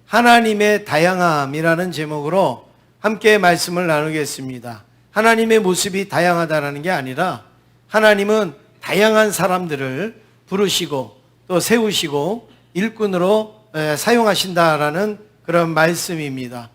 하나님의 다양함이라는 제목으로 함께 말씀을 나누겠습니다. 하나님의 모습이 다양하다는 게 아니라 하나님은 다양한 사람들을 부르시고 또 세우시고 일꾼으로 사용하신다라는 그런 말씀입니다.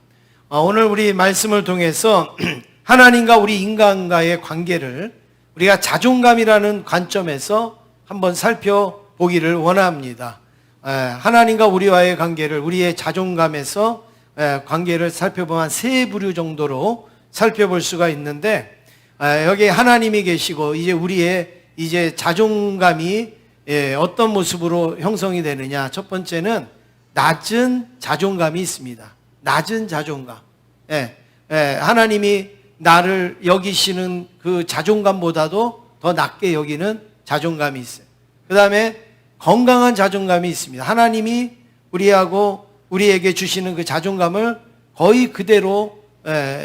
오늘 우리 말씀을 통해서 하나님과 우리 인간과의 관계를 우리가 자존감이라는 관점에서 한번 살펴보기를 원합니다. 하나님과 우리와의 관계를 우리의 자존감에서 관계를 살펴보면 세 부류 정도로 살펴볼 수가 있는데, 여기 하나님이 계시고 이제 우리의 자존감이 어떤 모습으로 형성이 되느냐. 첫 번째는 낮은 자존감이 있습니다. 낮은 자존감. 하나님이 나를 여기시는 그 자존감보다도 더 낮게 여기는 자존감이 있어요. 그 다음에 건강한 자존감이 있습니다. 하나님이 우리에게 주시는 그 자존감을 거의 그대로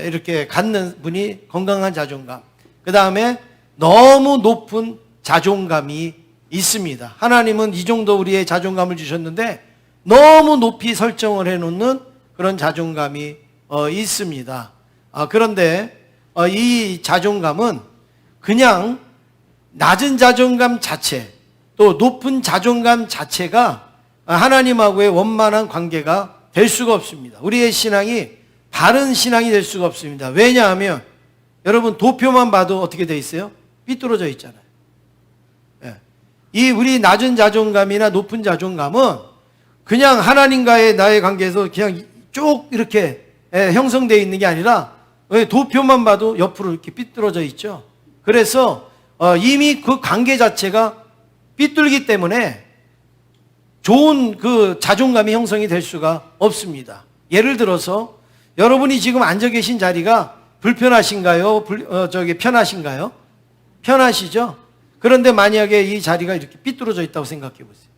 이렇게 갖는 분이 건강한 자존감. 그 다음에 너무 높은 자존감이 있습니다. 하나님은 이 정도 우리의 자존감을 주셨는데 너무 높이 설정을 해놓는 그런 자존감이 있습니다. 그런데 이 자존감은 그냥 낮은 자존감 자체, 또 높은 자존감 자체가 하나님하고의 원만한 관계가 될 수가 없습니다. 우리의 신앙이 바른 신앙이 될 수가 없습니다. 왜냐하면 여러분 도표만 봐도 어떻게 돼 있어요? 삐뚤어져 있잖아요. 이 우리 낮은 자존감이나 높은 자존감은 그냥 하나님과의 나의 관계에서 그냥 쭉 이렇게 형성되어 있는 게 아니라 도표만 봐도 옆으로 이렇게 삐뚤어져 있죠. 그래서 이미 그 관계 자체가 삐뚤기 때문에 좋은 그 자존감이 형성이 될 수가 없습니다. 예를 들어서 여러분이 지금 앉아 계신 자리가 불편하신가요? 편하신가요? 편하시죠? 그런데 만약에 이 자리가 이렇게 삐뚤어져 있다고 생각해 보세요.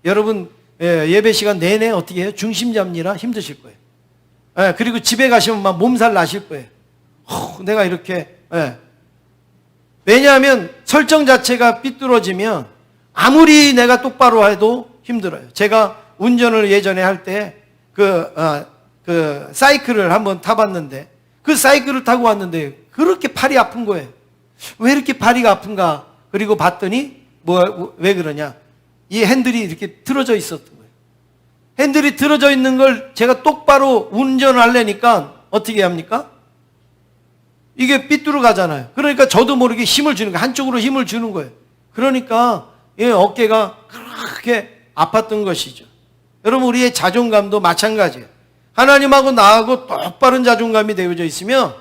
여러분 예배 시간 내내 어떻게 해요? 중심 잡느라 힘드실 거예요. 그리고 집에 가시면 막 몸살 나실 거예요. 내가 이렇게 왜냐하면 설정 자체가 삐뚤어지면 아무리 내가 똑바로 해도 힘들어요. 제가 운전을 예전에 할 때 그 사이클을 한번 타봤는데 그 사이클을 타고 왔는데 그렇게 팔이 아픈 거예요. 왜 이렇게 팔이가 아픈가? 그리고 봤더니 왜 그러냐? 이 핸들이 이렇게 틀어져 있었던 거예요. 핸들이 틀어져 있는 걸 제가 똑바로 운전을 하려니까 어떻게 합니까? 이게 삐뚤어 가잖아요. 그러니까 저도 모르게 힘을 주는 거예요. 한쪽으로 힘을 주는 거예요. 그러니까 어깨가 그렇게 아팠던 것이죠. 여러분 우리의 자존감도 마찬가지예요. 하나님하고 나하고 똑바른 자존감이 되어져 있으면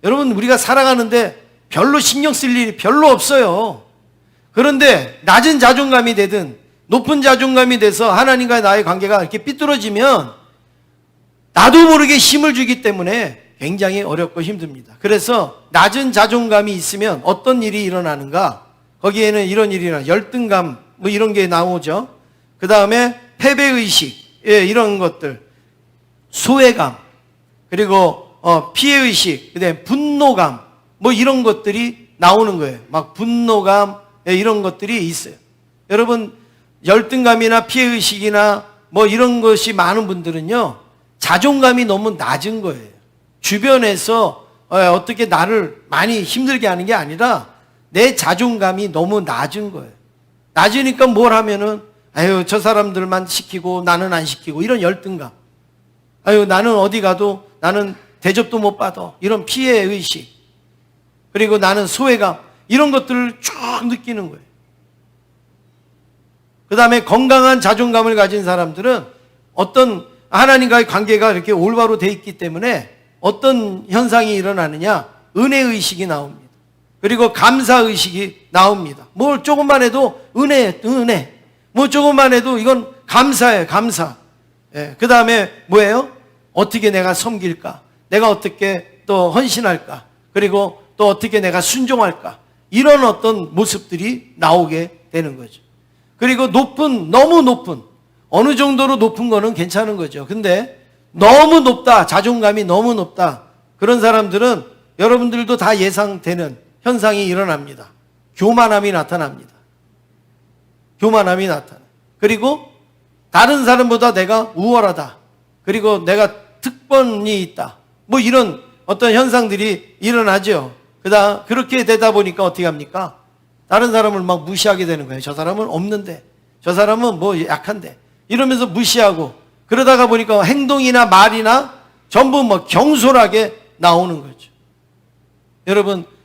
여러분 우리가 살아가는데 별로 신경 쓸 일이 별로 없어요. 그런데 낮은 자존감이 되든 높은 자존감이 돼서 하나님과 나의 관계가 이렇게 삐뚤어지면 나도 모르게 힘을 주기 때문에 굉장히 어렵고 힘듭니다. 그래서 낮은 자존감이 있으면 어떤 일이 일어나는가? 거기에는 이런 일이 일어나요. 열등감 이런 게 나오죠. 그 다음에 패배의식 이런 것들, 소외감, 그리고 피해의식, 그다음에 분노감 이런 것들이 나오는 거예요. 막 분노감 이런 것들이 있어요. 여러분 열등감이나 피해의식이나 이런 것이 많은 분들은요 자존감이 너무 낮은 거예요. 주변에서 어떻게 나를 많이 힘들게 하는 게 아니라 내 자존감이 너무 낮은 거예요. 낮으니까 뭘 하면은 저 사람들만 시키고 나는 안 시키고 이런 열등감, 나는 어디 가도 나는 대접도 못 받아 이런 피해의식, 그리고 나는 소외감 이런 것들을 쭉 느끼는 거예요. 그 다음에 건강한 자존감을 가진 사람들은 어떤 하나님과의 관계가 이렇게 올바로 돼 있기 때문에 어떤 현상이 일어나느냐? 은혜의식이 나옵니다. 그리고 감사의식이 나옵니다. 뭘 조금만 해도 은혜. 조금만 해도 이건 감사예요, 감사. 그 다음에 뭐예요? 어떻게 내가 섬길까? 내가 어떻게 또 헌신할까? 그리고 또 어떻게 내가 순종할까? 이런 어떤 모습들이 나오게 되는 거죠. 그리고 너무 높은, 어느 정도로 높은 거는 괜찮은 거죠. 근데 너무 높다, 자존감이 너무 높다. 그런 사람들은 여러분들도 다 예상되는 현상이 일어납니다. 교만함이 나타납니다. 교만함이 나타나. 그리고 다른 사람보다 내가 우월하다. 그리고 내가 특권이 있다. 뭐 이런 어떤 현상들이 일어나죠. 그렇게 되다 보니까 어떻게 합니까? 다른 사람을 막 무시하게 되는 거예요. 저 사람은 없는데, 저 사람은 뭐 약한데, 이러면서 무시하고, 그러다가 보니까 행동이나 말이나 전부 뭐 경솔하게 나오는 거죠.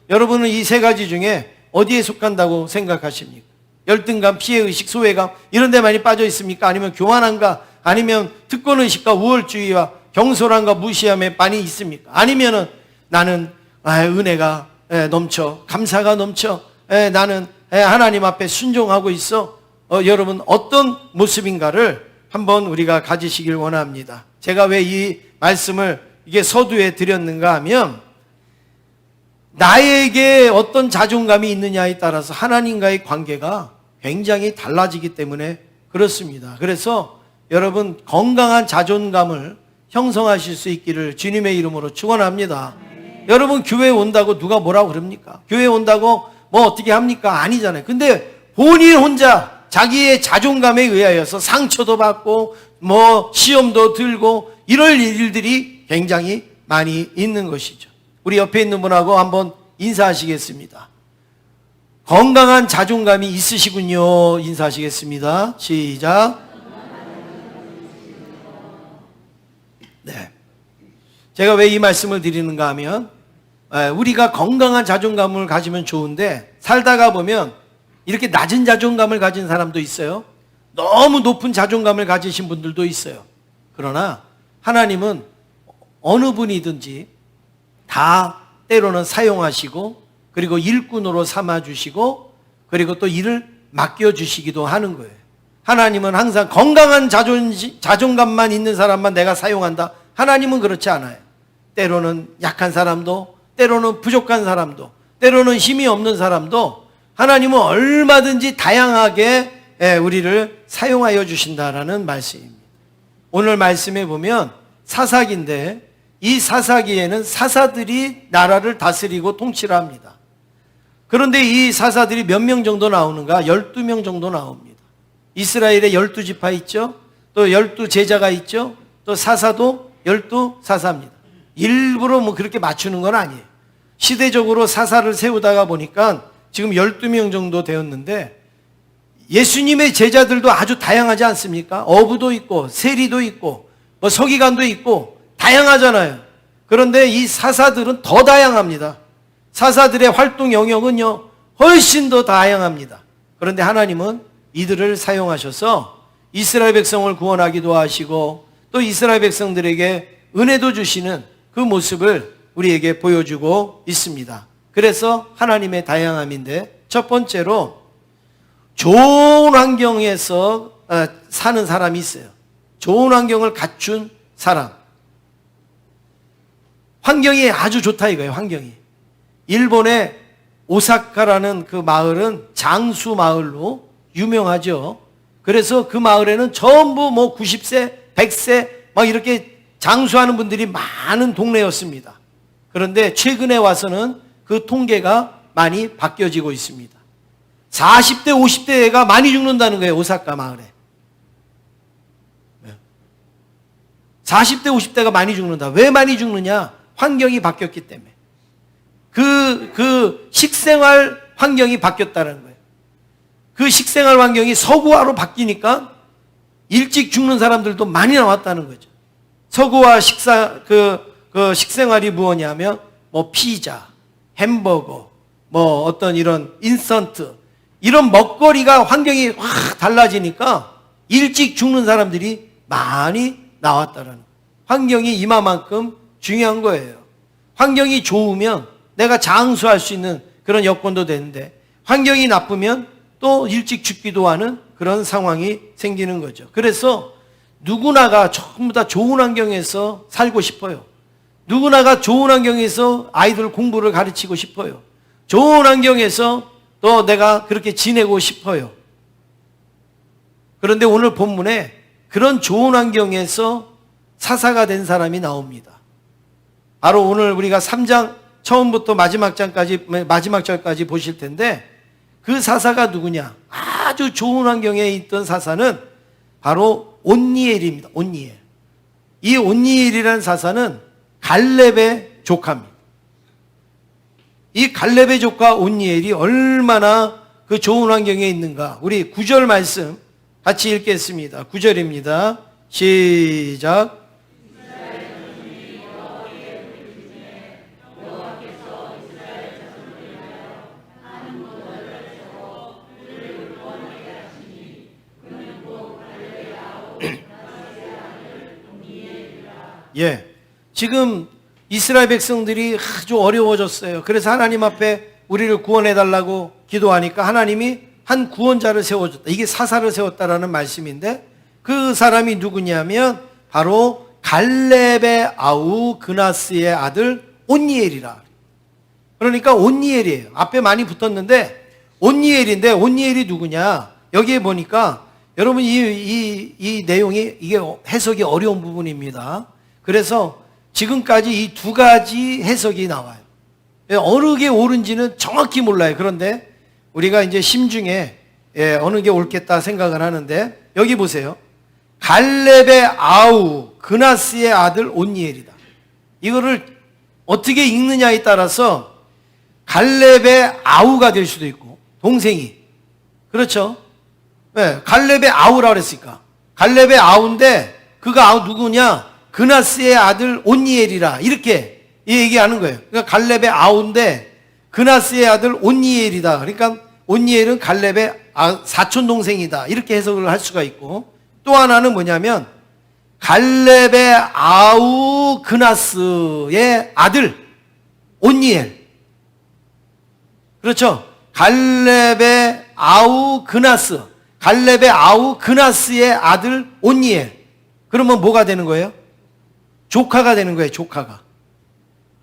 여러분은 이 세 가지 중에 어디에 속한다고 생각하십니까? 열등감, 피해의식, 소외감 이런 데 많이 빠져 있습니까? 아니면 교만함과, 아니면 특권의식과 우월주의와 경솔함과 무시함에 많이 있습니까? 아니면은 나는 은혜가 넘쳐, 감사가 넘쳐, 나는 하나님 앞에 순종하고 있어. 여러분 어떤 모습인가를 한번 우리가 가지시길 원합니다. 제가 왜 이 말씀을 이게 서두에 드렸는가 하면, 나에게 어떤 자존감이 있느냐에 따라서 하나님과의 관계가 굉장히 달라지기 때문에 그렇습니다. 그래서 여러분 건강한 자존감을 형성하실 수 있기를 주님의 이름으로 축원합니다. 여러분 교회 온다고 누가 뭐라고 그럽니까? 교회 온다고 뭐 어떻게 합니까? 아니잖아요. 근데 본인 혼자 자기의 자존감에 의하여서 상처도 받고 뭐 시험도 들고 이럴 일들이 굉장히 많이 있는 것이죠. 우리 옆에 있는 분하고 한번 인사하시겠습니다. 건강한 자존감이 있으시군요. 인사하시겠습니다. 시작. 네. 제가 왜 이 말씀을 드리는가 하면, 우리가 건강한 자존감을 가지면 좋은데, 살다가 보면 이렇게 낮은 자존감을 가진 사람도 있어요. 너무 높은 자존감을 가지신 분들도 있어요. 그러나 하나님은 어느 분이든지 다 때로는 사용하시고, 그리고 일꾼으로 삼아주시고, 그리고 또 일을 맡겨주시기도 하는 거예요. 하나님은 항상 건강한 자존감만 있는 사람만 내가 사용한다. 하나님은 그렇지 않아요. 때로는 약한 사람도, 때로는 부족한 사람도, 때로는 힘이 없는 사람도 하나님은 얼마든지 다양하게 우리를 사용하여 주신다라는 말씀입니다. 오늘 말씀에 보면 사사기인데, 이 사사기에는 사사들이 나라를 다스리고 통치를 합니다. 그런데 이 사사들이 몇 명 정도 나오는가? 12명 정도 나옵니다. 이스라엘에 12지파 있죠? 또 12제자가 있죠? 또 사사도 12사사입니다. 일부러 뭐 그렇게 맞추는 건 아니에요. 시대적으로 사사를 세우다가 보니까 지금 12명 정도 되었는데, 예수님의 제자들도 아주 다양하지 않습니까? 어부도 있고 세리도 있고 뭐 서기관도 있고 다양하잖아요. 그런데 이 사사들은 더 다양합니다. 사사들의 활동 영역은요 훨씬 더 다양합니다. 그런데 하나님은 이들을 사용하셔서 이스라엘 백성을 구원하기도 하시고, 또 이스라엘 백성들에게 은혜도 주시는 그 모습을 우리에게 보여주고 있습니다. 그래서 하나님의 다양함인데, 첫 번째로 좋은 환경에서 사는 사람이 있어요. 좋은 환경을 갖춘 사람. 환경이 아주 좋다 이거예요. 환경이. 일본의 오사카라는 그 마을은 장수 마을로 유명하죠. 그래서 그 마을에는 전부 뭐 90세, 100세 막 이렇게 장수하는 분들이 많은 동네였습니다. 그런데 최근에 와서는 그 통계가 많이 바뀌어지고 있습니다. 40대, 50대가 많이 죽는다는 거예요. 오사카 마을에. 40대, 50대가 많이 죽는다. 왜 많이 죽느냐? 환경이 바뀌었기 때문에. 그 식생활 환경이 바뀌었다는 거예요. 그 식생활 환경이 서구화로 바뀌니까 일찍 죽는 사람들도 많이 나왔다는 거죠. 서구화 식생활이 무엇이냐면 뭐 피자, 햄버거, 뭐 어떤 이런 인스턴트, 이런 먹거리가 환경이 확 달라지니까 일찍 죽는 사람들이 많이 나왔다는 거예요. 환경이 이만큼 중요한 거예요. 환경이 좋으면 내가 장수할 수 있는 그런 여건도 되는데, 환경이 나쁘면 또 일찍 죽기도 하는 그런 상황이 생기는 거죠. 그래서 누구나가 전부 다 좋은 환경에서 살고 싶어요. 누구나가 좋은 환경에서 아이들 공부를 가르치고 싶어요. 좋은 환경에서 또 내가 그렇게 지내고 싶어요. 그런데 오늘 본문에 그런 좋은 환경에서 사사가 된 사람이 나옵니다. 바로 오늘 우리가 3장 처음부터 마지막 절까지 보실 텐데, 그 사사가 누구냐? 아주 좋은 환경에 있던 사사는 바로 온니엘입니다. 온니엘. 이 온니엘이라는 사사는 갈렙의 조카입니다. 이 갈렙의 조카 온니엘이 얼마나 그 좋은 환경에 있는가. 우리 9절 말씀 같이 읽겠습니다. 9절입니다. 시작. 예. 지금 이스라엘 백성들이 아주 어려워졌어요. 그래서 하나님 앞에 우리를 구원해달라고 기도하니까 하나님이 한 구원자를 세워줬다. 이게 사사를 세웠다라는 말씀인데 그 사람이 누구냐면 바로 갈렙의 아우 그나스의 아들 온니엘이라. 그러니까 온니엘이에요. 앞에 많이 붙었는데 온니엘인데 온니엘이 누구냐? 여기에 보니까 여러분 이 내용이 이게 해석이 어려운 부분입니다. 그래서 지금까지 이 두 가지 해석이 나와요. 어느 게 옳은지는 정확히 몰라요. 그런데 우리가 이제 심중에 어느 게 옳겠다 생각을 하는데 여기 보세요. 갈렙의 아우 그나스의 아들 온니엘이다. 이거를 어떻게 읽느냐에 따라서 갈렙의 아우가 될 수도 있고 동생이 그렇죠. 갈렙의 아우라 그랬으니까 갈렙의 아우인데 그가 아우 누구냐? 그나스의 아들 온니엘이라 이렇게 얘기하는 거예요. 그러니까 갈렙의 아우인데 그나스의 아들 온니엘이다. 그러니까 온니엘은 갈렙의 사촌 동생이다. 이렇게 해석을 할 수가 있고 또 하나는 뭐냐면 갈렙의 아우 그나스의 아들 온니엘. 그렇죠? 갈렙의 아우 그나스. 갈렙의 아우 그나스의 아들 온니엘. 그러면 뭐가 되는 거예요? 조카가 되는 거예요. 조카가.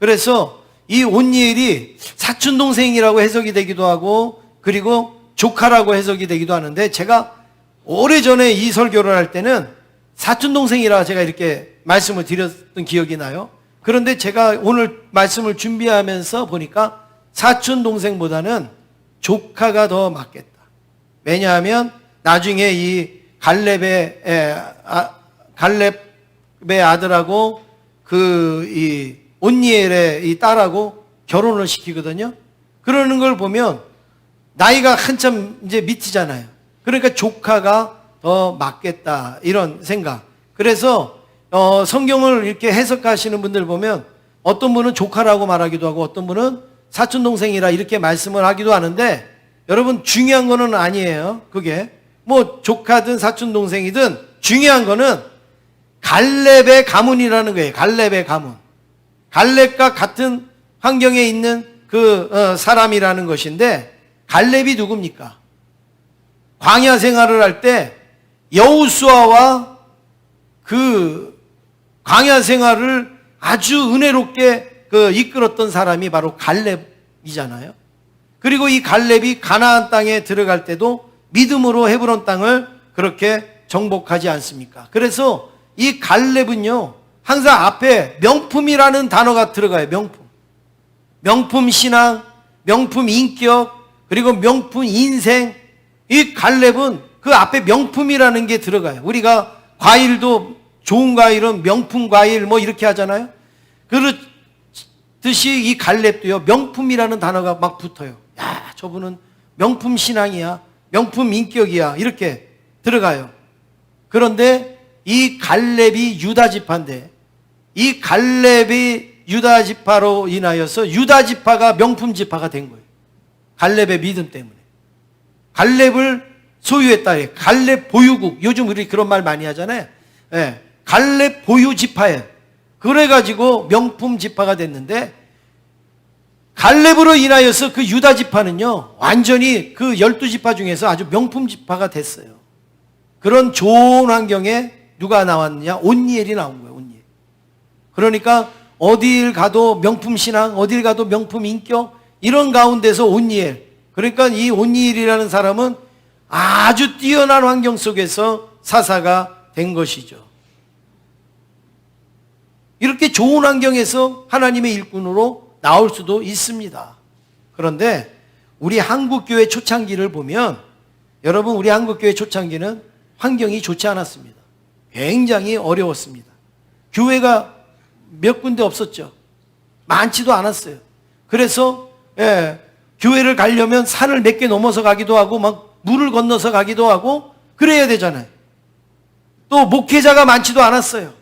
그래서 이 온니엘이 사촌 동생이라고 해석이 되기도 하고 그리고 조카라고 해석이 되기도 하는데 제가 오래전에 이 설교를 할 때는 사촌 동생이라 제가 이렇게 말씀을 드렸던 기억이 나요. 그런데 제가 오늘 말씀을 준비하면서 보니까 사촌 동생보다는 조카가 더 맞겠다. 왜냐하면 나중에 이 갈렙의 아들하고 이 온니엘의 이 딸하고 결혼을 시키거든요. 그러는 걸 보면 나이가 한참 이제 밑이잖아요. 그러니까 조카가 더 맞겠다 이런 생각. 그래서 성경을 이렇게 해석하시는 분들 보면 어떤 분은 조카라고 말하기도 하고 어떤 분은 사촌 동생이라 이렇게 말씀을 하기도 하는데 여러분 중요한 거는 아니에요. 그게 뭐 조카든 사촌 동생이든 중요한 거는 갈렙의 가문이라는 거예요. 갈렙의 가문. 갈렙과 같은 환경에 있는 그 사람이라는 것인데 갈렙이 누굽니까? 광야 생활을 할 때 여호수아와 그 광야 생활을 아주 은혜롭게 이끌었던 사람이 바로 갈렙이잖아요. 그리고 이 갈렙이 가나안 땅에 들어갈 때도 믿음으로 헤브론 땅을 그렇게 정복하지 않습니까? 그래서 이 갈렙은요 항상 앞에 명품이라는 단어가 들어가요. 명품 신앙, 명품 인격, 그리고 명품 인생. 이 갈렙은 그 앞에 명품이라는 게 들어가요. 우리가 과일도 좋은 과일은 명품 과일 뭐 이렇게 하잖아요. 그렇듯이 이 갈렙도요 명품이라는 단어가 막 붙어요. 야, 저분은 명품 신앙이야, 명품 인격이야 이렇게 들어가요. 그런데 이 갈렙이 유다 지파인데 이 갈렙이 유다 지파로 인하여서 유다 지파가 명품 지파가 된 거예요. 갈렙의 믿음 때문에. 갈렙을 소유했다. 갈렙 보유국. 요즘 우리 그런 말 많이 하잖아요. 예, 갈렙 보유 지파예요. 그래가지고 명품 지파가 됐는데 갈렙으로 인하여서 그 유다 지파는요 완전히 그 12지파 중에서 아주 명품 지파가 됐어요. 그런 좋은 환경에 누가 나왔느냐? 온니엘이 나온 거예요. 온니엘. 그러니까 어딜 가도 명품 신앙, 어딜 가도 명품 인격 이런 가운데서 온니엘. 그러니까 이 온니엘이라는 사람은 아주 뛰어난 환경 속에서 사사가 된 것이죠. 이렇게 좋은 환경에서 하나님의 일꾼으로 나올 수도 있습니다. 그런데 우리 한국교회 초창기를 보면 여러분 우리 한국교회 초창기는 환경이 좋지 않았습니다. 굉장히 어려웠습니다. 교회가 몇 군데 없었죠. 많지도 않았어요. 그래서 교회를 가려면 산을 몇 개 넘어서 가기도 하고 막 물을 건너서 가기도 하고 그래야 되잖아요. 또 목회자가 많지도 않았어요.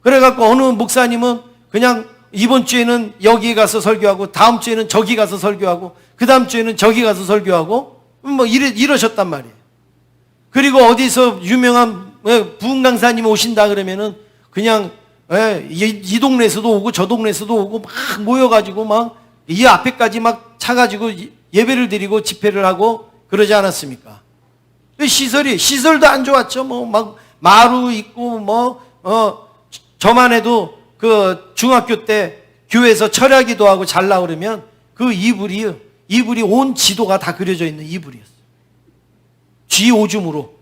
그래갖고 어느 목사님은 그냥 이번 주에는 여기 가서 설교하고 다음 주에는 저기 가서 설교하고 그 다음 주에는 저기 가서 설교하고 뭐 이러셨단 말이에요. 그리고 어디서 유명한 부흥 강사님 오신다 그러면은 그냥 이 동네에서도 오고 저 동네에서도 오고 막 모여가지고 막 이 앞에까지 막 차가지고 예배를 드리고 집회를 하고 그러지 않았습니까? 시설도 안 좋았죠. 뭐 막 마루 있고 저만 해도 그 중학교 때 교회에서 철야기도 하고 잘라 그러면 그 이불이 온 지도가 다 그려져 있는 이불이었어요. 쥐 오줌으로.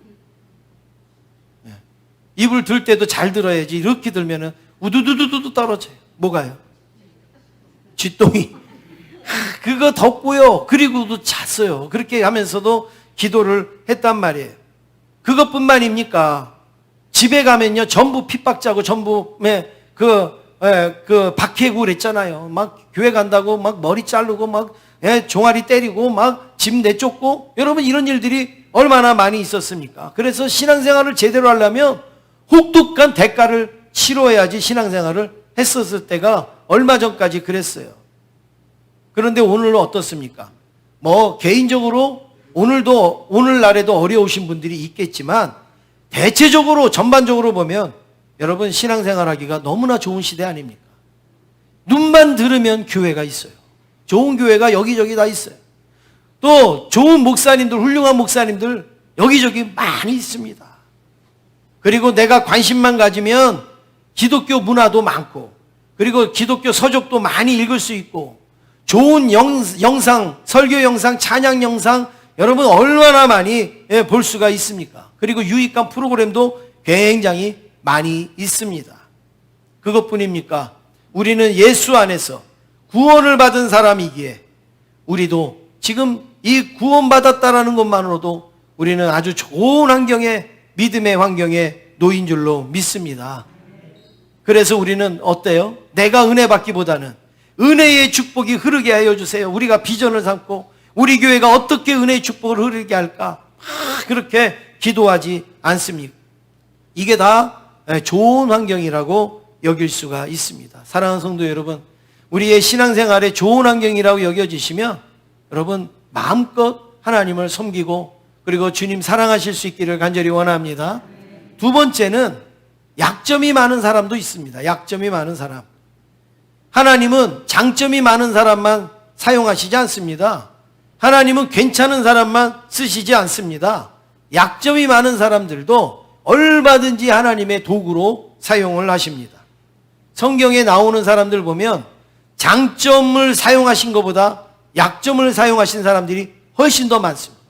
이불 들 때도 잘 들어야지. 이렇게 들면은 우두두두두 떨어져요. 뭐가요? 쥐똥이. 그거 덮고요. 그리고도 잤어요. 그렇게 하면서도 기도를 했단 말이에요. 그것뿐만입니까? 집에 가면요, 전부 핍박자고 전부 박해고 그랬잖아요. 막 교회 간다고 막 머리 자르고 막 종아리 때리고 막 집 내쫓고, 여러분 이런 일들이 얼마나 많이 있었습니까? 그래서 신앙생활을 제대로 하려면 혹독한 대가를 치러야지 신앙생활을 했었을 때가 얼마 전까지 그랬어요. 그런데 오늘은 어떻습니까? 뭐 개인적으로 오늘날에도 어려우신 분들이 있겠지만 대체적으로 전반적으로 보면 여러분 신앙생활 하기가 너무나 좋은 시대 아닙니까? 눈만 들으면 교회가 있어요. 좋은 교회가 여기저기 다 있어요. 또 좋은 목사님들, 훌륭한 목사님들 여기저기 많이 있습니다. 그리고 내가 관심만 가지면 기독교 문화도 많고, 그리고 기독교 서적도 많이 읽을 수 있고, 좋은 영상, 설교 영상, 찬양 영상 여러분 얼마나 많이 볼 수가 있습니까? 그리고 유익한 프로그램도 굉장히 많이 있습니다. 그것뿐입니까? 우리는 예수 안에서 구원을 받은 사람이기에 우리도 지금 이 구원받았다라는 것만으로도 우리는 아주 좋은 환경에, 믿음의 환경에 놓인 줄로 믿습니다. 그래서 우리는 어때요? 내가 은혜 받기보다는 은혜의 축복이 흐르게 하여 주세요. 우리가 비전을 삼고 우리 교회가 어떻게 은혜의 축복을 흐르게 할까? 그렇게 기도하지 않습니까? 이게 다 좋은 환경이라고 여길 수가 있습니다. 사랑하는 성도 여러분, 우리의 신앙생활에 좋은 환경이라고 여겨지시면 여러분 마음껏 하나님을 섬기고 그리고 주님 사랑하실 수 있기를 간절히 원합니다. 두 번째는 약점이 많은 사람도 있습니다. 약점이 많은 사람. 하나님은 장점이 많은 사람만 사용하시지 않습니다. 하나님은 괜찮은 사람만 쓰시지 않습니다. 약점이 많은 사람들도 얼마든지 하나님의 도구로 사용을 하십니다. 성경에 나오는 사람들 보면 장점을 사용하신 것보다 약점을 사용하신 사람들이 훨씬 더 많습니다.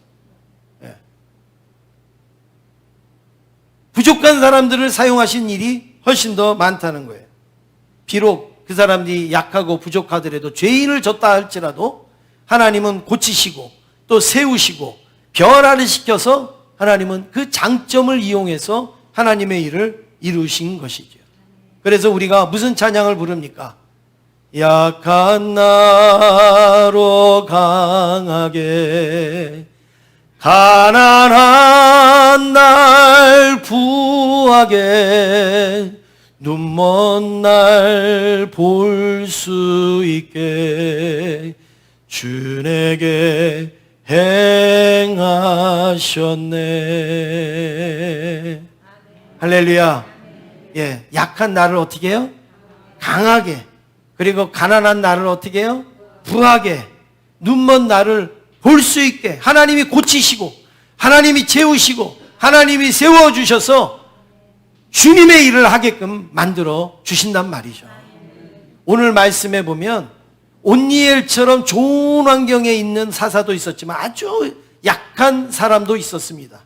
부족한 사람들을 사용하신 일이 훨씬 더 많다는 거예요. 비록 그 사람들이 약하고 부족하더라도 죄인을 졌다 할지라도 하나님은 고치시고 또 세우시고 변화를 시켜서 하나님은 그 장점을 이용해서 하나님의 일을 이루신 것이죠. 그래서 우리가 무슨 찬양을 부릅니까? 약한 나로 강하게, 가난한 날 부하게, 눈먼 날 볼 수 있게 주 내게 행하셨네. 할렐루야. 예, 약한 나를 어떻게 해요? 강하게. 그리고 가난한 나를 어떻게 해요? 부하게. 눈먼 나를 볼 수 있게 하나님이 고치시고 하나님이 채우시고 하나님이 세워주셔서 주님의 일을 하게끔 만들어 주신단 말이죠. 오늘 말씀에 보면 온니엘처럼 좋은 환경에 있는 사사도 있었지만 아주 약한 사람도 있었습니다.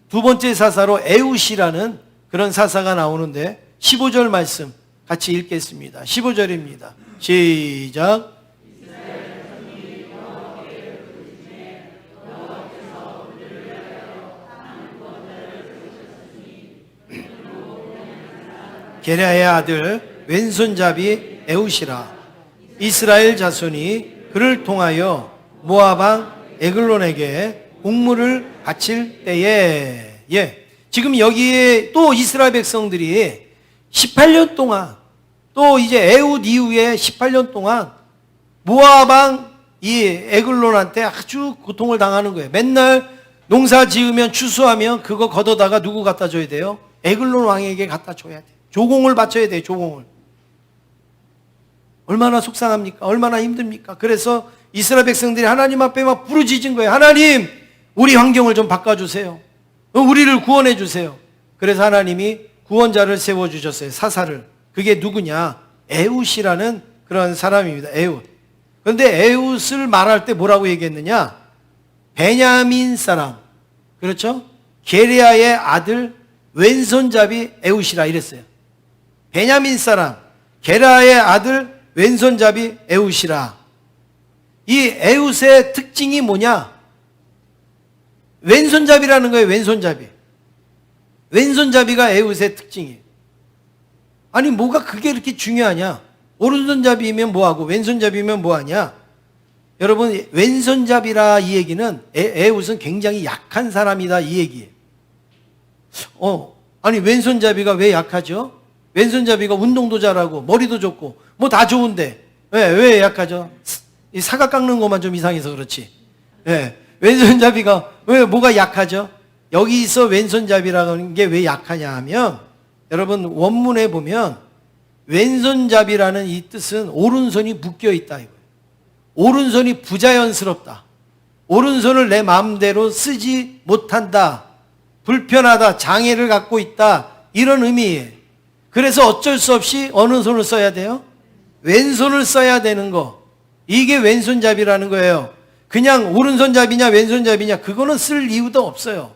두 번째 사사로 에웃이라는 그런 사사가 나오는데 15절 말씀 같이 읽겠습니다. 15절입니다. 시작. 게라의 아들 왼손잡이 에웃이라. 이스라엘 자손이 그를 통하여 모압 왕 에글론에게 공물을 바칠 때에, 지금 여기에 또 이스라엘 백성들이 18년 동안, 또 이제 에웃 이후에 18년 동안 모압 왕 이 에글론한테 아주 고통을 당하는 거예요. 맨날 농사 지으면 추수하면 그거 걷어다가 누구 갖다 줘야 돼요? 에글론 왕에게 갖다 줘야 돼요. 조공을 바쳐야 돼요. 조공을. 얼마나 속상합니까? 얼마나 힘듭니까? 그래서 이스라엘 백성들이 하나님 앞에 막 부르짖은 거예요. 하나님, 우리 환경을 좀 바꿔주세요. 우리를 구원해 주세요. 그래서 하나님이 구원자를 세워주셨어요. 사사를. 그게 누구냐? 에웃이라는 그런 사람입니다. 에웃. 그런데 에웃을 말할 때 뭐라고 얘기했느냐? 베냐민 사람, 그렇죠? 게레아의 아들 왼손잡이 에웃이라 이랬어요. 베냐민 사람, 게레아의 아들 왼손잡이 에웃이라. 이 에웃의 특징이 뭐냐? 왼손잡이라는 거예요. 왼손잡이. 왼손잡이가 에웃의 특징이에요. 아니 뭐가 그게 이렇게 중요하냐? 오른손잡이면 뭐하고 왼손잡이면 뭐하냐? 여러분, 왼손잡이라 이 얘기는 에웃은 굉장히 약한 사람이다 이 얘기예요. 아니 왼손잡이가 왜 약하죠? 왼손잡이가 운동도 잘하고 머리도 좋고 뭐 다 좋은데 왜 약하죠? 이 사각 깎는 것만 좀 이상해서 그렇지. 왼손잡이가 왜 뭐가 약하죠? 여기서 왼손잡이라는 게 왜 약하냐 하면, 여러분 원문에 보면 왼손잡이라는 이 뜻은 오른손이 묶여 있다 이거예요. 오른손이 부자연스럽다. 오른손을 내 마음대로 쓰지 못한다. 불편하다. 장애를 갖고 있다. 이런 의미예요. 그래서 어쩔 수 없이 어느 손을 써야 돼요? 왼손을 써야 되는 거. 이게 왼손잡이라는 거예요. 그냥 오른손잡이냐 왼손잡이냐 그거는 쓸 이유도 없어요.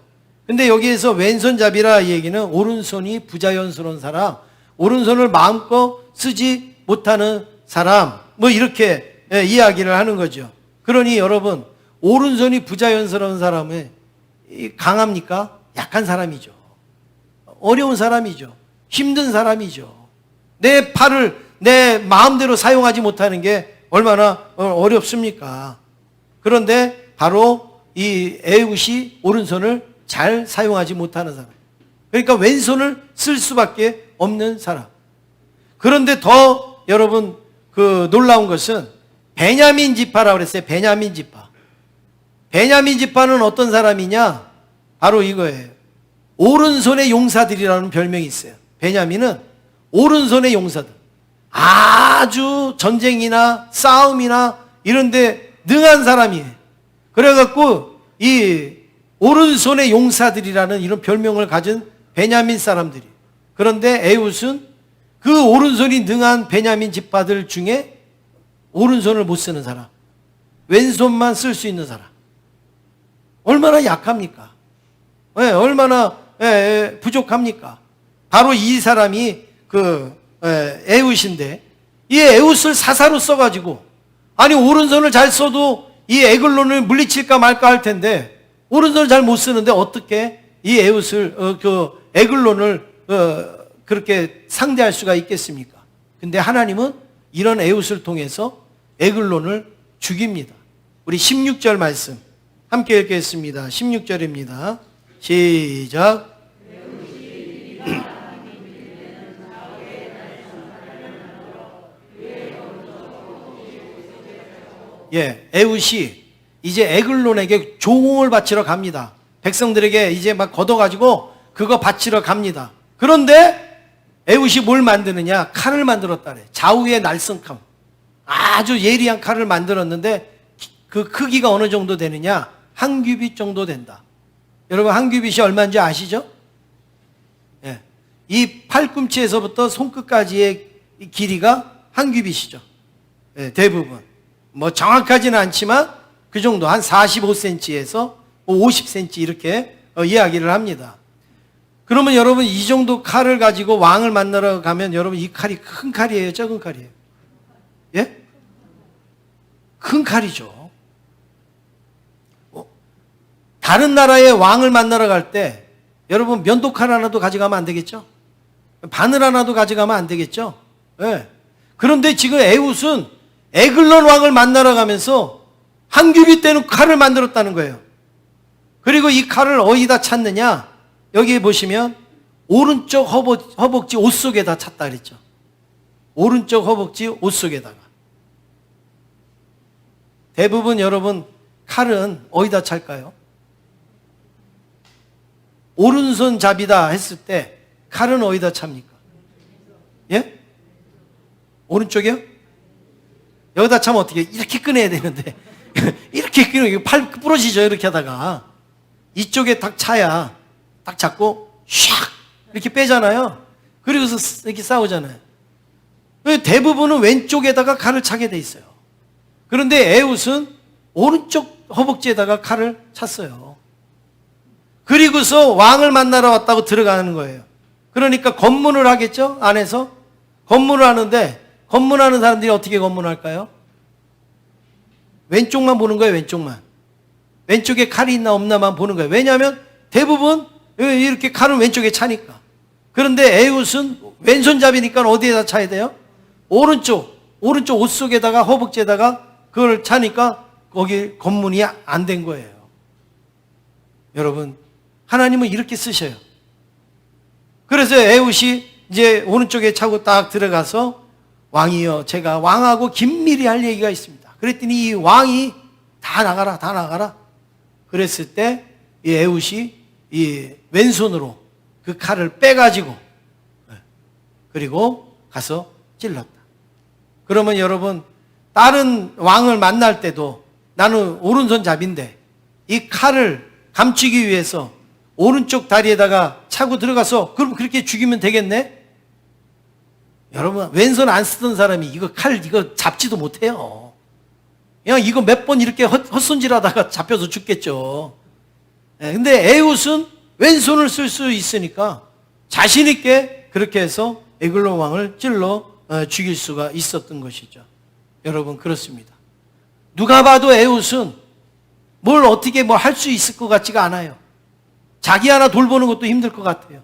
근데 여기에서 왼손잡이라 이 얘기는 오른손이 부자연스러운 사람, 오른손을 마음껏 쓰지 못하는 사람, 뭐 이렇게 이야기를 하는 거죠. 그러니 여러분, 오른손이 부자연스러운 사람은 강합니까? 약한 사람이죠. 어려운 사람이죠. 힘든 사람이죠. 내 팔을 내 마음대로 사용하지 못하는 게 얼마나 어렵습니까? 그런데 바로 이 에웃이 오른손을 잘 사용하지 못하는 사람. 그러니까 왼손을 쓸 수밖에 없는 사람. 그런데 더 여러분 그 놀라운 것은 베냐민 지파라고 그랬어요. 베냐민 지파. 베냐민 지파는 어떤 사람이냐? 바로 이거예요. 오른손의 용사들이라는 별명이 있어요. 베냐민은 오른손의 용사들. 아주 전쟁이나 싸움이나 이런데 능한 사람이에요. 그래갖고 이 오른손의 용사들이라는 이런 별명을 가진 베냐민 사람들이. 그런데 에웃은 그 오른손이 능한 베냐민 지파들 중에 오른손을 못 쓰는 사람, 왼손만 쓸 수 있는 사람. 얼마나 약합니까? 얼마나 부족합니까? 바로 이 사람이 그 에웃인데, 이 에웃을 사사로 써가지고, 아니 오른손을 잘 써도 이 에글론을 물리칠까 말까 할 텐데 오른손을 잘 못 쓰는데 어떻게 이 에웃을 그 에글론을 그렇게 상대할 수가 있겠습니까? 근데 하나님은 이런 에웃을 통해서 에글론을 죽입니다. 우리 16절 말씀 함께 읽겠습니다. 16절입니다. 시작. 에웃이 이제 에글론에게 조공을 바치러 갑니다. 백성들에게 이제 막 걷어가지고 그거 바치러 갑니다. 그런데 에웃이 뭘 만드느냐? 칼을 만들었다래. 좌우의 날성칼. 아주 예리한 칼을 만들었는데 그 크기가 어느 정도 되느냐? 한 규빗 정도 된다. 여러분 한 규빗이 얼마인지 아시죠? 이 팔꿈치에서부터 손끝까지의 길이가 한 규빗이죠. 대부분. 뭐 정확하지는 않지만 그 정도 한 45cm에서 50cm 이렇게 이야기를 합니다. 그러면 여러분 이 정도 칼을 가지고 왕을 만나러 가면 여러분 이 칼이 큰 칼이에요? 작은 칼이에요? 예? 큰 칼이죠. 다른 나라의 왕을 만나러 갈 때 여러분 면도칼 하나도 가져가면 안 되겠죠? 바늘 하나도 가져가면 안 되겠죠? 예. 그런데 지금 에훗은 에글론 왕을 만나러 가면서 한 규빗 되는 칼을 만들었다는 거예요. 그리고 이 칼을 어디다 찾느냐? 여기 보시면 오른쪽 허벅지 옷 속에다 찾다 그랬죠. 오른쪽 허벅지 옷 속에다가. 대부분 여러분 칼은 어디다 찰까요? 오른손 잡이다 했을 때 칼은 어디다 찹니까? 예? 오른쪽이요? 여기다 차면 어떻게 이렇게 꺼내야 되는데 이렇게 꺼내면 팔 부러지죠. 이렇게 하다가 이쪽에 딱 차야 딱 잡고 샥 이렇게 빼잖아요. 그리고서 이렇게 싸우잖아요. 대부분은 왼쪽에다가 칼을 차게 돼 있어요. 그런데 에훗은 오른쪽 허벅지에다가 칼을 찼어요. 그리고서 왕을 만나러 왔다고 들어가는 거예요. 그러니까 검문을 하겠죠? 안에서 검문을 하는데 검문하는 사람들이 어떻게 검문할까요? 왼쪽만 보는 거예요. 왼쪽만. 왼쪽에 칼이 있나 없나만 보는 거예요. 왜냐하면 대부분 이렇게 칼은 왼쪽에 차니까. 그런데 에훗은 왼손잡이니까 어디에다 차야 돼요? 오른쪽 옷 속에다가 허벅지에다가 그걸 차니까 거기 검문이 안 된 거예요. 여러분, 하나님은 이렇게 쓰셔요. 그래서 에훗이 이제 오른쪽에 차고 딱 들어가서 왕이여, 제가 왕하고 긴밀히 할 얘기가 있습니다. 그랬더니 이 왕이 다 나가라. 그랬을 때 이 에훗이 이 왼손으로 그 칼을 빼가지고 그리고 가서 찔렀다. 그러면 여러분, 다른 왕을 만날 때도 나는 오른손잡인데 이 칼을 감추기 위해서 오른쪽 다리에다가 차고 들어가서 그럼 그렇게 죽이면 되겠네? 여러분, 왼손 안 쓰던 사람이 이거 잡지도 못해요. 그냥 이거 몇 번 이렇게 헛손질하다가 잡혀서 죽겠죠. 근데 에훗은 왼손을 쓸 수 있으니까 자신 있게 그렇게 해서 에글론 왕을 찔러 죽일 수가 있었던 것이죠. 여러분, 그렇습니다. 누가 봐도 에훗은 뭘 어떻게 할 수 있을 것 같지가 않아요. 자기 하나 돌보는 것도 힘들 것 같아요.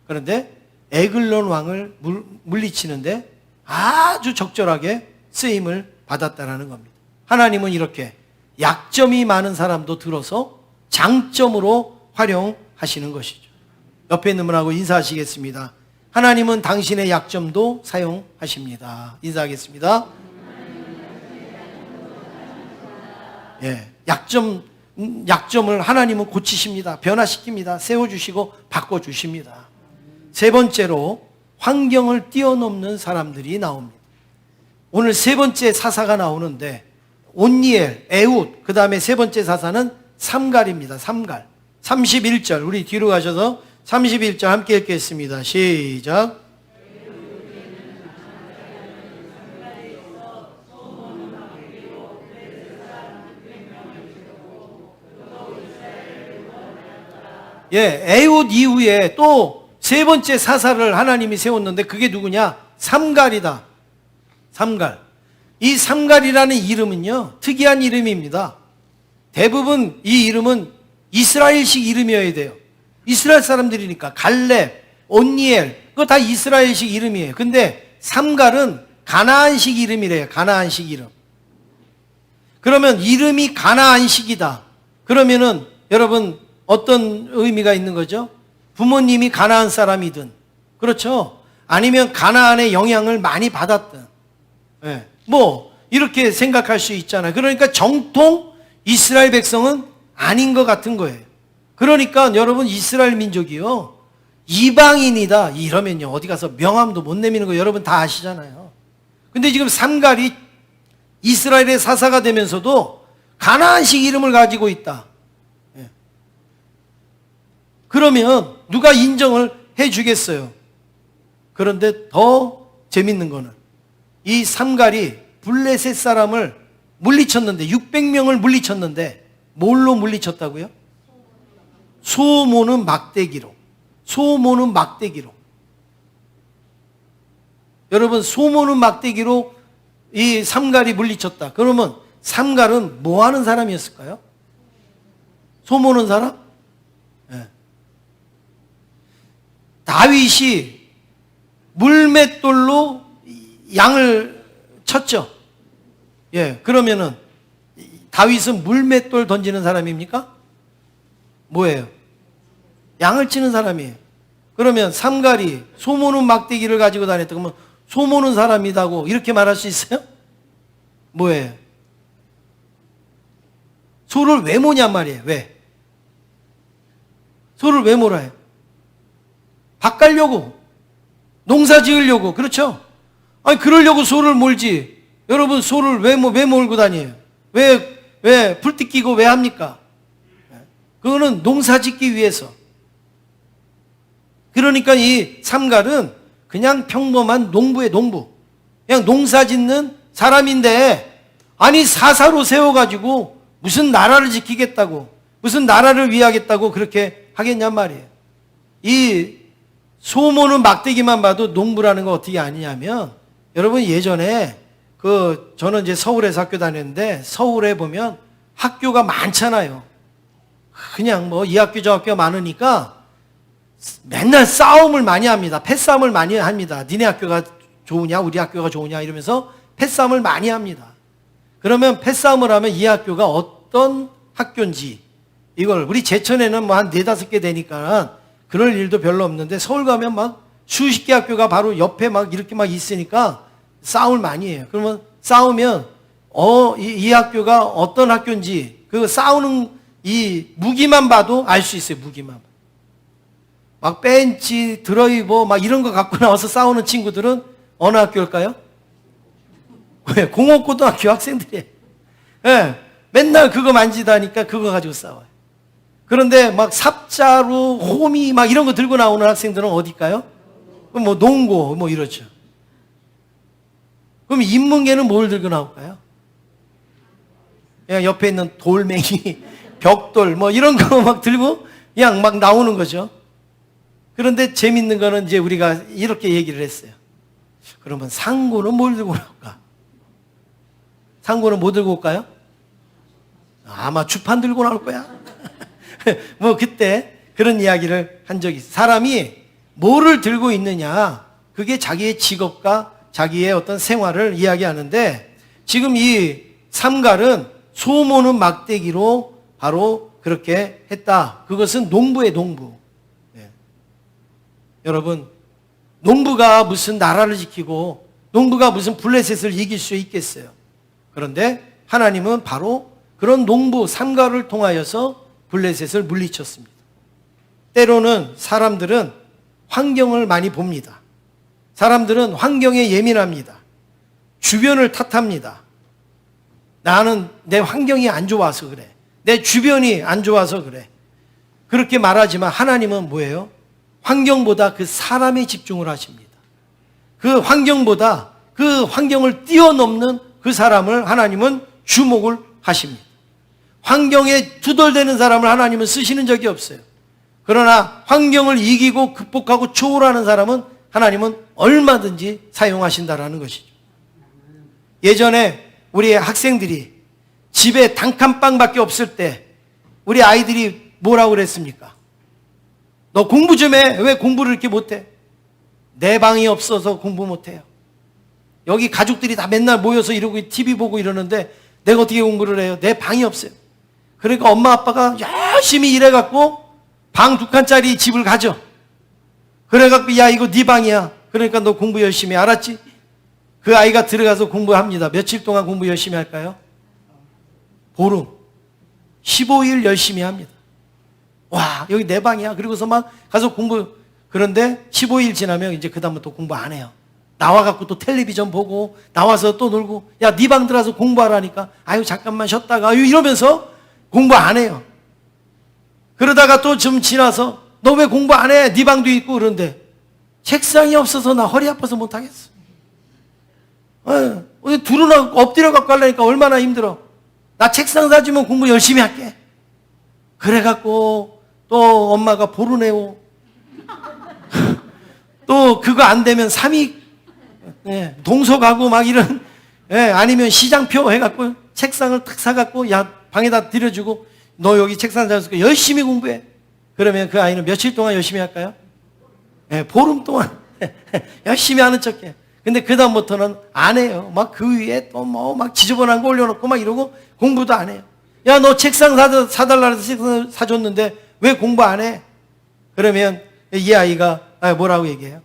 그런데 에글론 왕을 물리치는데 아주 적절하게 쓰임을 받았다는 겁니다. 하나님은 이렇게 약점이 많은 사람도 들어서 장점으로 활용하시는 것이죠. 옆에 있는 분하고 인사하시겠습니다. 하나님은 당신의 약점도 사용하십니다. 인사하겠습니다. 예, 약점을 하나님은 고치십니다. 변화시킵니다. 세워주시고 바꿔주십니다. 세 번째로 환경을 뛰어넘는 사람들이 나옵니다. 오늘 세 번째 사사가 나오는데 온니엘, 에훗, 그 다음에 세 번째 사사는 삼갈입니다. 삼갈. 31절, 우리 뒤로 가셔서 31절 함께 읽겠습니다. 시작. 예, 에훗 이후에 또 세 번째 사사를 하나님이 세웠는데 그게 누구냐? 삼갈이다. 삼갈. 이 삼갈이라는 이름은요, 특이한 이름입니다. 대부분 이 이름은 이스라엘식 이름이어야 돼요. 이스라엘 사람들이니까 갈렙, 온니엘, 그거 다 이스라엘식 이름이에요. 근데 삼갈은 가나안식 이름이래요. 가나안식 이름. 그러면 이름이 가나안식이다. 그러면은 여러분 어떤 의미가 있는 거죠? 부모님이 가나안 사람이든, 그렇죠? 아니면 가나안의 영향을 많이 받았든, 예, 이렇게 생각할 수 있잖아요. 그러니까 정통 이스라엘 백성은 아닌 것 같은 거예요. 그러니까 여러분, 이스라엘 민족이요, 이방인이다 이러면요, 어디 가서 명함도 못 내미는 거 여러분 다 아시잖아요. 근데 지금 삼갈이 이스라엘의 사사가 되면서도 가나안식 이름을 가지고 있다. 그러면 누가 인정을 해주겠어요? 그런데 더 재밌는 거는 이 삼갈이 블레셋 사람을 물리쳤는데 600명을 물리쳤는데 뭘로 물리쳤다고요? 소모는 막대기로. 소모는 막대기로. 여러분, 소모는 막대기로 이 삼갈이 물리쳤다. 그러면 삼갈은 뭐 하는 사람이었을까요? 소모는 사람? 네. 다윗이 물맷돌로 양을 쳤죠. 예, 그러면은 다윗은 물맷돌 던지는 사람입니까? 뭐예요? 양을 치는 사람이에요. 그러면 삼갈이 소 모는 막대기를 가지고 다녔다 그러면 소 모는 사람이다고 이렇게 말할 수 있어요? 뭐예요? 소를 왜 모냔 말이에요. 왜? 소를 왜 몰아요? 밥 갈려고, 농사 지으려고, 그렇죠? 아니 그러려고 소를 몰지. 여러분 소를 왜 몰고 다녀요? 왜 불띠 끼고 왜 합니까? 그거는 농사 짓기 위해서. 그러니까 이 삼갈은 그냥 평범한 농부의 농부. 그냥 농사 짓는 사람인데, 아니 사사로 세워가지고 무슨 나라를 지키겠다고, 무슨 나라를 위하겠다고 그렇게 하겠냔 말이에요. 이 소모는 막대기만 봐도 농부라는 거 어떻게 아니냐면, 여러분 예전에 저는 이제 서울에서 학교 다녔는데, 서울에 보면 학교가 많잖아요. 그냥 뭐 이 학교 저 학교가 많으니까 맨날 싸움을 많이 합니다. 패싸움을 많이 합니다. 니네 학교가 좋으냐 우리 학교가 좋으냐 이러면서 패싸움을 많이 합니다. 그러면 패싸움을 하면 이 학교가 어떤 학교인지, 이걸 우리 제천에는 뭐 한 4-5개 되니까 그럴 일도 별로 없는데, 서울 가면 막 수십 개 학교가 바로 옆에 막 이렇게 막 있으니까 싸움을 많이 해요. 그러면 싸우면 이 학교가 어떤 학교인지 그 싸우는 이 무기만 봐도 알 수 있어요. 무기만. 막 벤치, 드라이버 막 이런 거 갖고 나와서 싸우는 친구들은 어느 학교일까요? 왜? 공업고등학교 학생들이에요. 네, 맨날 그거 만지다니까 그거 가지고 싸워요. 그런데 막 삽자루, 호미 막 이런 거 들고 나오는 학생들은 어딜까요? 뭐 농고 뭐 이러죠. 그럼 인문계는 뭘 들고 나올까요? 그냥 옆에 있는 돌멩이, 벽돌 뭐 이런 거 막 들고 그냥 막 나오는 거죠. 그런데 재밌는 거는 이제 우리가 이렇게 얘기를 했어요. 그러면 상고는 뭘 들고 나올까? 상고는 뭐 들고 올까요? 아마 주판 들고 나올 거야. 뭐 그때 그런 이야기를 한 적이 있어요. 사람이 뭐를 들고 있느냐, 그게 자기의 직업과 자기의 어떤 생활을 이야기하는데, 지금 이 삼갈은 소 모는 막대기로 바로 그렇게 했다. 그것은 농부의 농부. 네. 여러분, 농부가 무슨 나라를 지키고 농부가 무슨 블레셋을 이길 수 있겠어요? 그런데 하나님은 바로 그런 농부 삼갈을 통하여서 블레셋을 물리쳤습니다. 때로는 사람들은 환경을 많이 봅니다. 사람들은 환경에 예민합니다. 주변을 탓합니다. 나는 내 환경이 안 좋아서 그래. 내 주변이 안 좋아서 그래. 그렇게 말하지만 하나님은 뭐예요? 환경보다 그 사람에 집중을 하십니다. 그 환경보다 그 환경을 뛰어넘는 그 사람을 하나님은 주목을 하십니다. 환경에 투덜대는 사람을 하나님은 쓰시는 적이 없어요. 그러나 환경을 이기고 극복하고 초월하는 사람은 하나님은 얼마든지 사용하신다라는 것이죠. 예전에 우리 학생들이 집에 단칸방밖에 없을 때 우리 아이들이 뭐라고 그랬습니까? 너 공부 좀 해. 왜 공부를 이렇게 못해? 내 방이 없어서 공부 못해요. 여기 가족들이 다 맨날 모여서 이러고 TV 보고 이러는데 내가 어떻게 공부를 해요? 내 방이 없어요. 그러니까 엄마 아빠가 열심히 일해갖고 방 2칸짜리 집을 가져. 그래갖고 야 이거 네 방이야. 그러니까 너 공부 열심히 해. 알았지? 그 아이가 들어가서 공부합니다. 며칠 동안 공부 열심히 할까요? 보름. 15일 열심히 합니다. 와 여기 내 방이야. 그리고서 막 가서 공부. 그런데 15일 지나면 이제 그 다음부터 공부 안 해요. 나와갖고 또 텔레비전 보고 나와서 또 놀고 야 네 방 들어가서 공부하라니까 아유 잠깐만 쉬었다가 아유 이러면서 공부 안 해요. 그러다가 또 좀 지나서 너 왜 공부 안 해? 네 방도 있고. 그런데 책상이 없어서 나 허리 아파서 못하겠어. 둘은 엎드려 갖고 하려니까 얼마나 힘들어. 나 책상 사주면 공부 열심히 할게. 그래갖고 또 엄마가 보르네오 또 그거 안 되면 삼익 동서 가고 막 이런 아니면 시장표 해갖고 책상을 탁 사갖고 야 방에다 들여주고 너 여기 책상 잡아서 열심히 공부해. 그러면 그 아이는 며칠 동안 열심히 할까요? 보름 동안 열심히 하는 척해. 근데 그다음부터는 안 해요. 막 그 위에 또 뭐 막 지저분한 거 올려놓고 막 이러고 공부도 안 해요. 야, 너 책상 사달라 해서 책상 사줬는데 왜 공부 안 해? 그러면 이 아이가 뭐라고 얘기해요?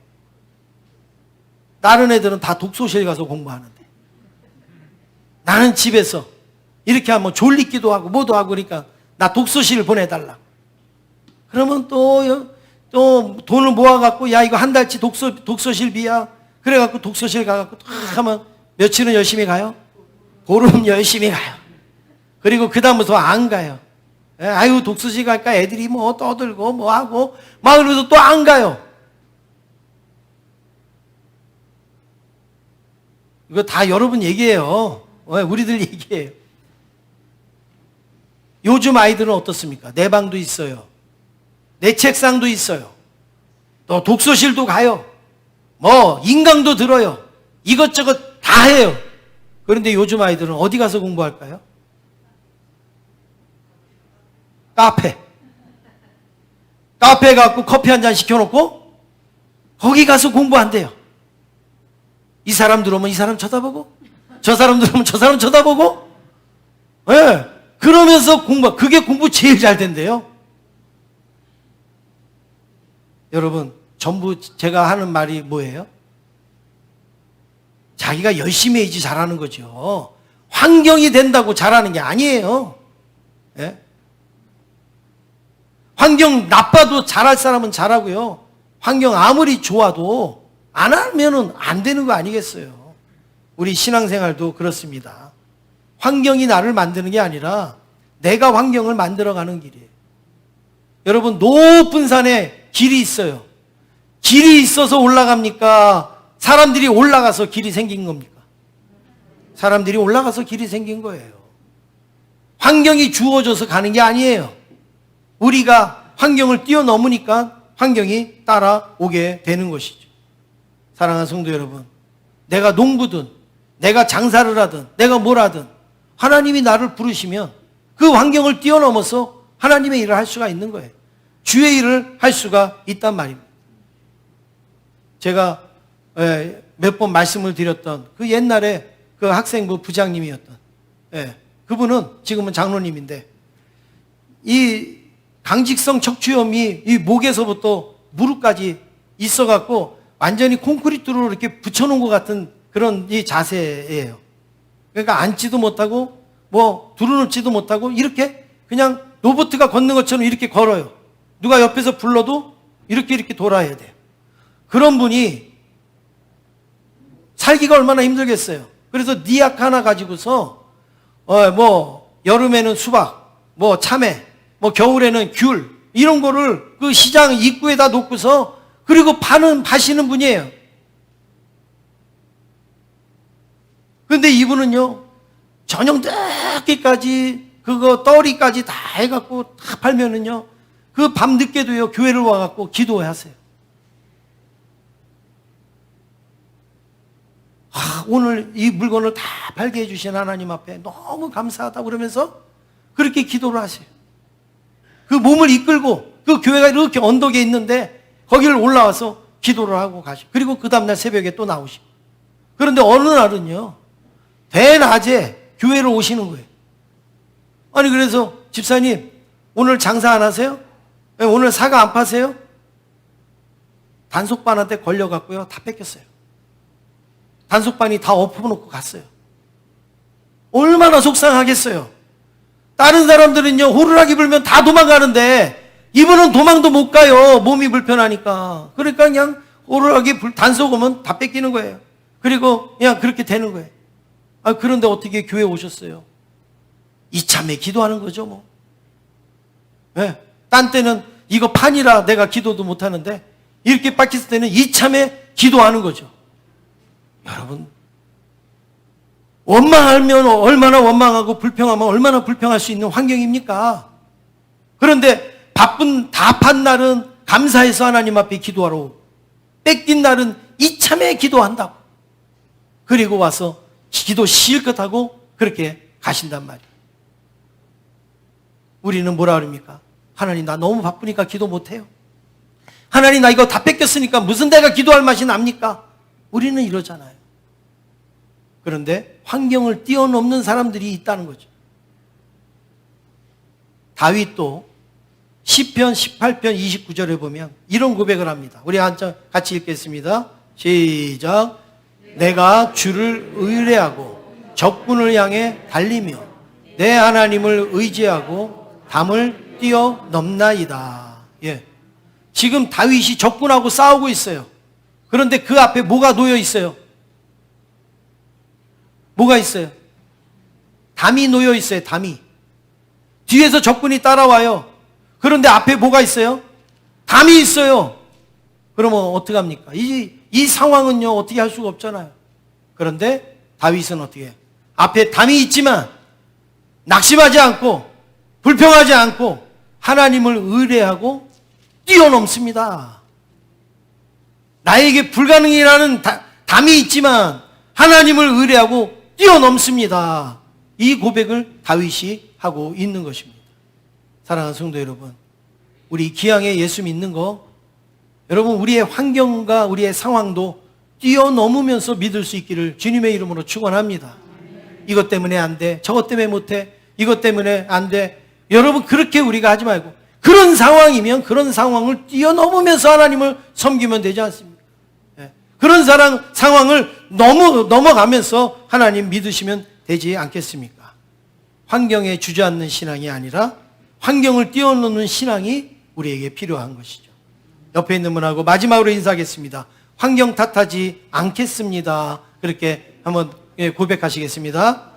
다른 애들은 다 독서실 가서 공부하는데 나는 집에서 이렇게 하면 졸리기도 하고 뭐도 하고 그러니까 나 독서실 보내달라. 그러면 또 돈을 모아갖고 야 이거 한 달치 독서실비야. 그래갖고 독서실 가갖고 딱 하면 며칠은 열심히 가요? 보름 열심히 가요. 그리고 그 다음부터 안 가요. 아유 독서실 갈까 애들이 뭐 떠들고 뭐 하고 막 그러면서 또 안 가요. 이거 다 여러분 얘기예요. 우리들 얘기예요. 요즘 아이들은 어떻습니까? 내 방도 있어요. 내 책상도 있어요. 또 독서실도 가요. 뭐 인강도 들어요. 이것저것 다 해요. 그런데 요즘 아이들은 어디 가서 공부할까요? 카페 가고 커피 한 잔 시켜놓고 거기 가서 공부한대요. 이 사람 들어오면 이 사람 쳐다보고 저 사람 들어오면 저 사람 쳐다보고 그러면서 그게 공부 제일 잘 된대요. 여러분 전부 제가 하는 말이 뭐예요? 자기가 열심히 해야지 잘하는 거죠. 환경이 된다고 잘하는 게 아니에요. 예? 환경 나빠도 잘할 사람은 잘하고요. 환경 아무리 좋아도 안 하면은 안 되는 거 아니겠어요. 우리 신앙생활도 그렇습니다. 환경이 나를 만드는 게 아니라 내가 환경을 만들어가는 길이에요. 여러분 높은 산에 길이 있어요. 길이 있어서 올라갑니까? 사람들이 올라가서 길이 생긴 겁니까? 사람들이 올라가서 길이 생긴 거예요. 환경이 주어져서 가는 게 아니에요. 우리가 환경을 뛰어넘으니까 환경이 따라오게 되는 것이죠. 사랑하는 성도 여러분, 내가 농부든 내가 장사를 하든 내가 뭘 하든 하나님이 나를 부르시면 그 환경을 뛰어넘어서 하나님의 일을 할 수가 있는 거예요. 주의 일을 할 수가 있단 말입니다. 제가 몇 번 말씀을 드렸던 그 옛날에 그 학생부 부장님이었던 그분은 지금은 장로님인데 이 강직성 척추염이 이 목에서부터 무릎까지 있어갖고 완전히 콘크리트로 이렇게 붙여놓은 것 같은 그런 이 자세예요. 그러니까 앉지도 못하고 뭐 두루눕지도 못하고 이렇게 그냥 로봇가 걷는 것처럼 이렇게 걸어요. 누가 옆에서 불러도 이렇게 돌아야 돼요. 그런 분이 살기가 얼마나 힘들겠어요. 그래서 니약 하나 가지고서 뭐 여름에는 수박, 뭐 참외, 뭐 겨울에는 귤 이런 거를 그 시장 입구에다 놓고서 그리고 파시는 분이에요. 그런데 이분은요 저녁 늦게까지 그거 떨이까지 다 해갖고 다 팔면은요 그 밤 늦게도요 교회를 와갖고 기도하세요. 오늘 이 물건을 다 팔게 해주신 하나님 앞에 너무 감사하다 그러면서 그렇게 기도를 하세요. 그 몸을 이끌고 그 교회가 이렇게 언덕에 있는데 거기를 올라와서 기도를 하고 가시고 그리고 그 다음날 새벽에 또 나오시고 그런데 어느 날은요 대낮에 교회를 오시는 거예요. 아니 그래서 집사님 오늘 장사 안 하세요? 오늘 사과 안 파세요? 단속반한테 걸려갖고요 다 뺏겼어요. 단속반이 다 엎어놓고 갔어요. 얼마나 속상하겠어요. 다른 사람들은요 호루라기 불면 다 도망가는데 이분은 도망도 못 가요. 몸이 불편하니까. 그러니까 그냥 호루라기 단속 오면 다 뺏기는 거예요. 그리고 그냥 그렇게 되는 거예요. 그런데 어떻게 교회 오셨어요? 이참에 기도하는 거죠 뭐. 네. 딴 때는 이거 판이라 내가 기도도 못 하는데 이렇게 빡했을 때는 이참에 기도하는 거죠. 여러분 원망하면 얼마나 원망하고 불평하면 얼마나 불평할 수 있는 환경입니까? 그런데 다 판 날은 감사해서 하나님 앞에 기도하러 오고 뺏긴 날은 이참에 기도한다고 그리고 와서 기도 실컷 하고 그렇게 가신단 말이에요. 우리는 뭐라 그럽니까? 하나님 나 너무 바쁘니까 기도 못해요. 하나님 나 이거 다 뺏겼으니까 무슨 내가 기도할 맛이 납니까? 우리는 이러잖아요. 그런데 환경을 뛰어넘는 사람들이 있다는 거죠. 다윗도 시편 18편 29절에 보면 이런 고백을 합니다. 우리 같이 읽겠습니다. 시작. 내가 주를 의뢰하고 적군을 향해 달리며 내 하나님을 의지하고 담을 뛰어넘나이다. 예. 지금 다윗이 적군하고 싸우고 있어요. 그런데 그 앞에 뭐가 놓여 있어요? 뭐가 있어요? 담이 놓여 있어요. 담이. 뒤에서 적군이 따라와요. 그런데 앞에 뭐가 있어요? 담이 있어요. 그러면 어떡합니까? 이 상황은요, 어떻게 할 수가 없잖아요. 그런데 다윗은 어떻게 해요? 앞에 담이 있지만 낙심하지 않고 불평하지 않고 하나님을 의뢰하고 뛰어넘습니다. 나에게 불가능이라는 담이 있지만 하나님을 의뢰하고 뛰어넘습니다. 이 고백을 다윗이 하고 있는 것입니다. 사랑하는 성도 여러분, 우리 기왕에 예수 믿는 거, 여러분 우리의 환경과 우리의 상황도 뛰어넘으면서 믿을 수 있기를 주님의 이름으로 축원합니다. 이것 때문에 안 돼, 저것 때문에 못해, 이것 때문에 안 돼. 여러분 그렇게 우리가 하지 말고 그런 상황이면 그런 상황을 뛰어넘으면서 하나님을 섬기면 되지 않습니까? 그런 상황을 넘어가면서 하나님 믿으시면 되지 않겠습니까? 환경에 주저앉는 신앙이 아니라 환경을 뛰어넘는 신앙이 우리에게 필요한 것이죠. 옆에 있는 분하고 마지막으로 인사하겠습니다. 환경 탓하지 않겠습니다. 그렇게 한번 고백하시겠습니다.